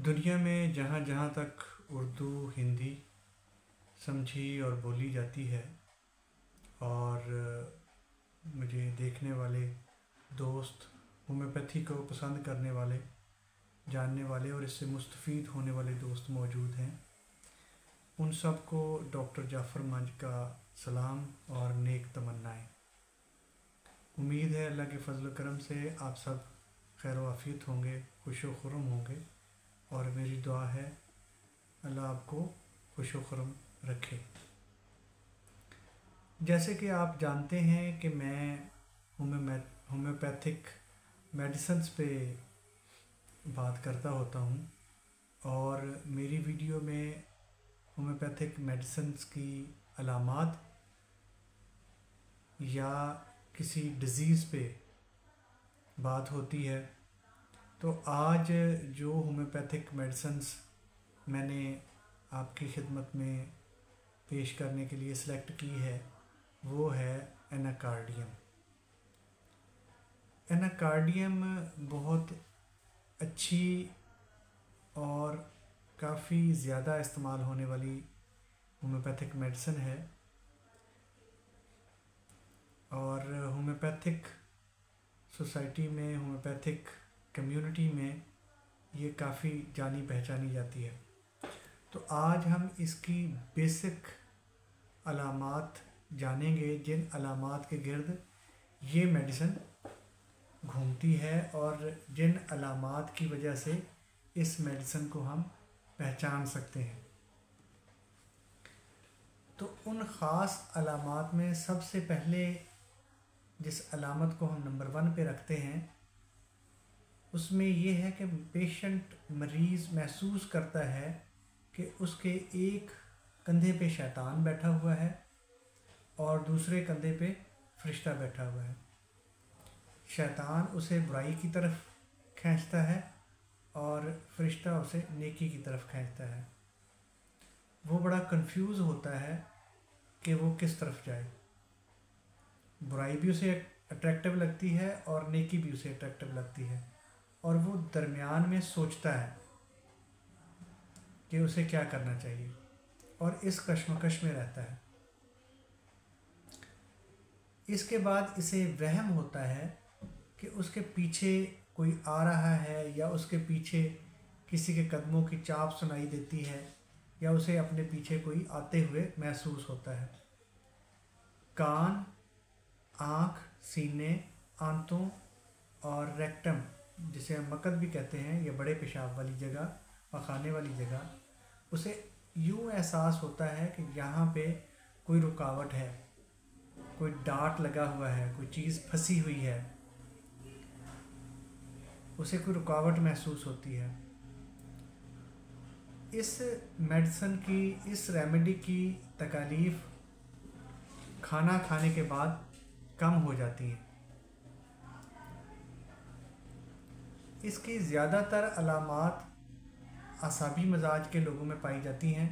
دنیا میں جہاں جہاں تک اردو ہندی سمجھی اور بولی جاتی ہے اور مجھے دیکھنے والے دوست ہومیوپیتھی کو پسند کرنے والے جاننے والے اور اس سے مستفید ہونے والے دوست موجود ہیں، ان سب کو ڈاکٹر جعفر منج کا سلام اور نیک تمنائیں۔ امید ہے اللہ کے فضل و کرم سے آپ سب خیر و عافیت ہوں گے، خوش و خرم ہوں گے، اور میری دعا ہے اللہ آپ کو خوش و خرم رکھے۔ جیسے کہ آپ جانتے ہیں کہ میں ہومیوپیتھک میڈیسنز پہ بات کرتا ہوتا ہوں، اور میری ویڈیو میں ہومیوپیتھک میڈیسنز کی علامات یا کسی ڈیزیز پہ بات ہوتی ہے۔ تو آج جو ہومیوپیتھک میڈیسنز میں نے آپ کی خدمت میں پیش کرنے کے لیے سلیکٹ کی ہے وہ ہے ایناکارڈیم۔ ایناکارڈیم بہت اچھی اور کافی زیادہ استعمال ہونے والی ہومیوپیتھک میڈیسن ہے، اور ہومیوپیتھک سوسائٹی میں، ہومیوپیتھک کمیونٹی میں یہ کافی جانی پہچانی جاتی ہے۔ تو آج ہم اس کی بیسک علامات جانیں گے، جن علامات کے گرد یہ میڈیسن گھومتی ہے اور جن علامات کی وجہ سے اس میڈیسن کو ہم پہچان سکتے ہیں۔ تو ان خاص علامات میں سب سے پہلے جس علامت کو ہم نمبر 1 پہ رکھتے ہیں اس میں یہ ہے کہ پیشنٹ مریض محسوس کرتا ہے کہ اس کے ایک کندھے پہ شیطان بیٹھا ہوا ہے اور دوسرے کندھے پہ فرشتہ بیٹھا ہوا ہے۔ شیطان اسے برائی کی طرف کھینچتا ہے اور فرشتہ اسے نیکی کی طرف کھینچتا ہے۔ وہ بڑا کنفیوز ہوتا ہے کہ وہ کس طرف جائے۔ برائی بھی اسے اٹریکٹیو لگتی ہے اور نیکی بھی اسے اٹریکٹیو لگتی ہے، اور وہ درمیان میں سوچتا ہے کہ اسے کیا کرنا چاہیے، اور اس کشمکش میں رہتا ہے۔ اس کے بعد اسے وہم ہوتا ہے کہ اس کے پیچھے کوئی آ رہا ہے، یا اس کے پیچھے کسی کے قدموں کی چاپ سنائی دیتی ہے، یا اسے اپنے پیچھے کوئی آتے ہوئے محسوس ہوتا ہے۔ کان، آنکھ، سینے، آنتوں اور ریکٹم، جسے ہم مکد بھی کہتے ہیں، یا بڑے پیشاب والی جگہ، پخانے والی جگہ، اسے یوں احساس ہوتا ہے کہ یہاں پہ کوئی رکاوٹ ہے، کوئی ڈاٹ لگا ہوا ہے، کوئی چیز پھنسی ہوئی ہے، اسے کوئی رکاوٹ محسوس ہوتی ہے۔ اس میڈیسن کی، اس ریمیڈی کی تکالیف کھانا کھانے کے بعد کم ہو جاتی ہیں۔ اس کی زیادہ تر علامات اعصابی مزاج کے لوگوں میں پائی جاتی ہیں۔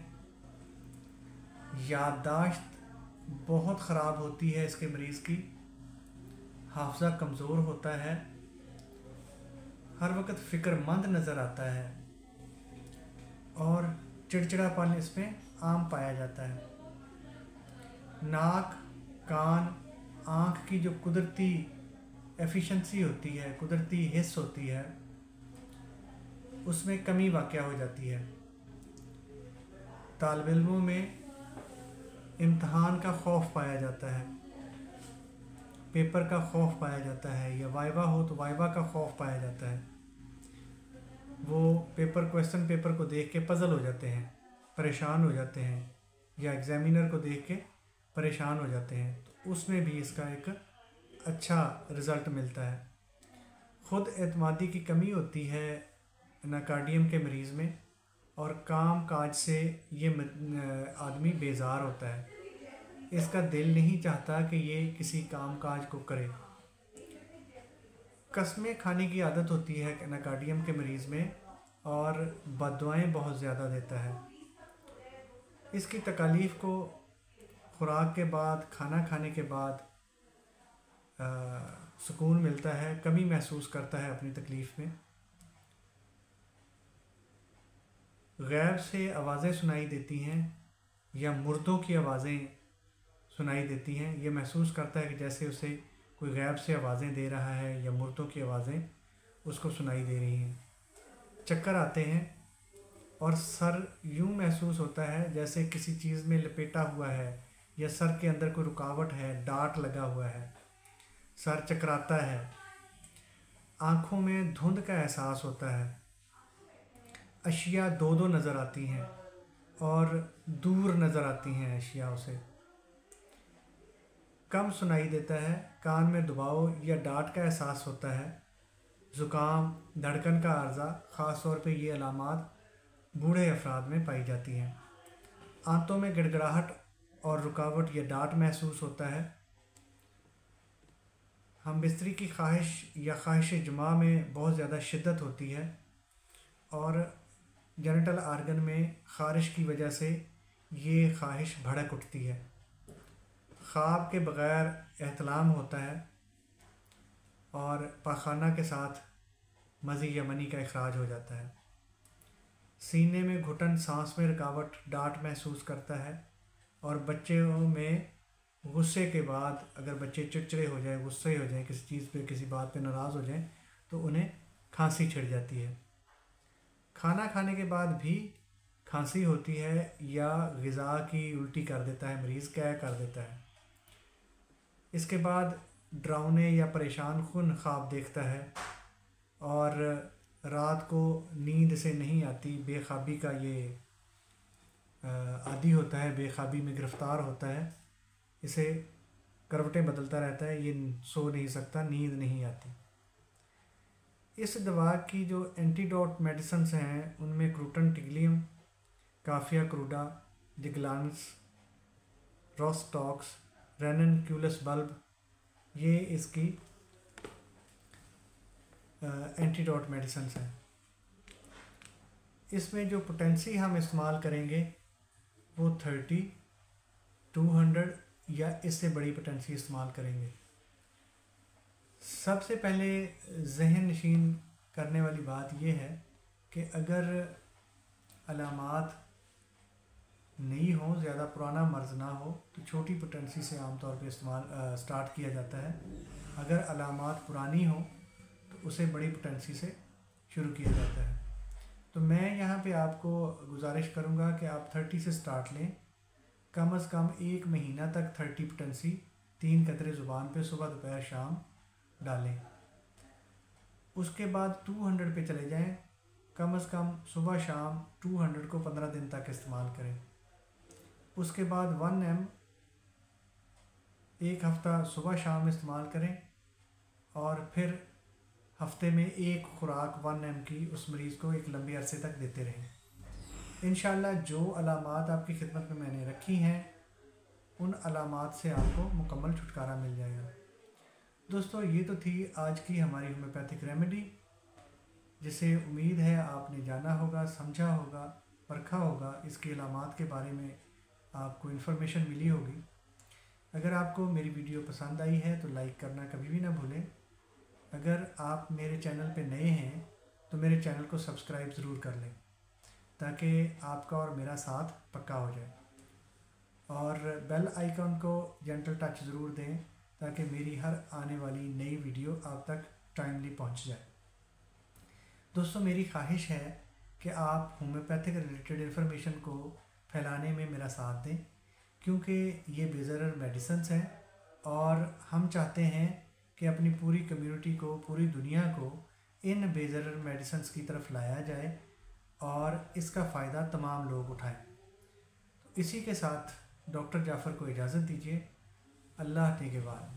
یادداشت بہت خراب ہوتی ہے اس کے مریض کی، حافظہ کمزور ہوتا ہے، ہر وقت فکر مند نظر آتا ہے، اور چڑچڑا پن اس میں عام پایا جاتا ہے۔ ناک، کان، آنکھ کی جو قدرتی ایفیشنسی ہوتی ہے، قدرتی حس ہوتی ہے، اس میں کمی واقع ہو جاتی ہے۔ طالب علموں میں امتحان کا خوف پایا جاتا ہے، پیپر کا خوف پایا جاتا ہے، یا وائوا ہو تو وائوا کا خوف پایا جاتا ہے۔ وہ کویسچن پیپر کو دیکھ کے پزل ہو جاتے ہیں، پریشان ہو جاتے ہیں، یا ایگزامینر کو دیکھ کے پریشان ہو جاتے ہیں۔ تو اس میں بھی اس کا ایک اچھا رزلٹ ملتا ہے۔ خود اعتمادی کی کمی ہوتی ہے ایناکارڈیم کے مریض میں، اور کام کاج سے یہ آدمی بیزار ہوتا ہے، اس کا دل نہیں چاہتا کہ یہ کسی کام کاج کو کرے۔ قسمیں کھانے کی عادت ہوتی ہے ایناکارڈیم کے مریض میں، اور بددعائیں بہت زیادہ دیتا ہے۔ اس کی تکالیف کو خوراک کے بعد، کھانا کھانے کے بعد سکون ملتا ہے، کمی محسوس کرتا ہے اپنی تکلیف میں۔ غیب سے آوازیں سنائی دیتی ہیں یا مردوں کی آوازیں سنائی دیتی ہیں، یہ محسوس کرتا ہے کہ جیسے اسے کوئی غیب سے آوازیں دے رہا ہے یا مردوں کی آوازیں اس کو سنائی دے رہی ہیں۔ چکر آتے ہیں اور سر یوں محسوس ہوتا ہے جیسے کسی چیز میں لپیٹا ہوا ہے یا سر کے اندر کوئی رکاوٹ ہے، ڈاٹ لگا ہوا ہے، سر چکراتا ہے، آنکھوں میں دھند کا احساس ہوتا ہے، اشیاء دو دو نظر آتی ہیں اور دور نظر آتی ہیں اشیاء اسے، کم سنائی دیتا ہے، کان میں دباؤ یا ڈاٹ کا احساس ہوتا ہے، زکام، دھڑکن کا عارضہ، خاص طور پہ یہ علامات بوڑھے افراد میں پائی جاتی ہیں۔ آنتوں میں گڑگڑاہٹ اور رکاوٹ یا ڈاٹ محسوس ہوتا ہے۔ ہم بستری کی خواہش یا خواہش جماع میں بہت زیادہ شدت ہوتی ہے اور جینیٹل آرگن میں خارش کی وجہ سے یہ خواہش بھڑک اٹھتی ہے۔ خواب کے بغیر احتلام ہوتا ہے اور پاخانہ کے ساتھ مزی یا منی کا اخراج ہو جاتا ہے۔ سینے میں گھٹن، سانس میں رکاوٹ، ڈاٹ محسوس کرتا ہے اور بچوں میں غصے کے بعد اگر بچے چڑچڑے ہو جائیں، غصے ہو جائیں، کسی چیز پہ، کسی بات پہ ناراض ہو جائیں تو انہیں کھانسی چھڑ جاتی ہے۔ کھانا کھانے کے بعد بھی کھانسی ہوتی ہے یا غذا کی الٹی کر دیتا ہے مریض، کیا کر دیتا ہے۔ اس کے بعد ڈراؤنے یا پریشان کن خواب دیکھتا ہے اور رات کو نیند سے نہیں آتی، بے خوابی کا یہ عادی ہوتا ہے، بے خوابی میں گرفتار ہوتا ہے، اسے کروٹیں بدلتا رہتا ہے، یہ سو نہیں سکتا، نیند نہیں آتی۔ اس دوا کی جو اینٹیڈوٹ میڈیسنز ہیں ان میں کروٹن ٹگلیم، کافیہ کروڈا، جگلانس، روسٹاکس، رینن کیولس بلب، یہ اس کی اینٹیڈوٹ میڈیسنز ہیں۔ اس میں جو پوٹینسی ہم استعمال کریں گے وہ 30، 200 یا اس سے بڑی پوٹینسی استعمال کریں گے۔ سب سے پہلے ذہن نشین کرنے والی بات یہ ہے کہ اگر علامات نئی ہوں، زیادہ پرانا مرض نہ ہو تو چھوٹی پوٹینسی سے عام طور پہ سٹارٹ کیا جاتا ہے۔ اگر علامات پرانی ہوں تو اسے بڑی پوٹینسی سے شروع کیا جاتا ہے۔ تو میں یہاں پہ آپ کو گزارش کروں گا کہ آپ 30 سے سٹارٹ لیں، کم از کم 1 مہینہ تک 30 پوٹینسی 3 قطرے زبان پہ صبح دوپہر شام ڈالیں۔ اس کے بعد 200 پہ چلے جائیں، کم از کم صبح شام 200 کو 15 دن تک استعمال کریں۔ اس کے بعد 1 ایم 1 ہفتہ صبح شام استعمال کریں اور پھر ہفتے میں 1 خوراک 1 ایم کی اس مریض کو ایک لمبے عرصے تک دیتے رہیں۔ انشاءاللہ جو علامات آپ کی خدمت میں نے رکھی ہیں ان علامات سے آپ کو مکمل چھٹکارا مل جائے گا۔ دوستو یہ تو تھی آج کی ہماری ہومیوپیتھک ریمیڈی، جسے امید ہے آپ نے جانا ہوگا، سمجھا ہوگا، پرکھا ہوگا، اس کی علامات کے بارے میں آپ کو انفارمیشن ملی ہوگی۔ اگر آپ کو میری ویڈیو پسند آئی ہے تو لائک کرنا کبھی بھی نہ بھولیں۔ اگر آپ میرے چینل پہ نئے ہیں تو میرے چینل کو سبسکرائب ضرور کر لیں تاکہ آپ کا اور میرا ساتھ پکا ہو جائے، اور بیل آئیکن کو جنٹل ٹچ ضرور دیں تاکہ میری ہر آنے والی نئی ویڈیو آپ تک ٹائملی پہنچ جائے۔ دوستو میری خواہش ہے کہ آپ ہومیوپیتھک ریلیٹڈ انفارمیشن کو پھیلانے میں میرا ساتھ دیں، کیونکہ یہ بے ضرر میڈیسنز ہیں اور ہم چاہتے ہیں کہ اپنی پوری کمیونٹی کو، پوری دنیا کو ان بے ضرر میڈیسنز کی طرف لایا جائے اور اس کا فائدہ تمام لوگ اٹھائیں۔ تو اسی کے ساتھ ڈاکٹر جعفر کو اجازت دیجیے۔ اللہ نگہبان۔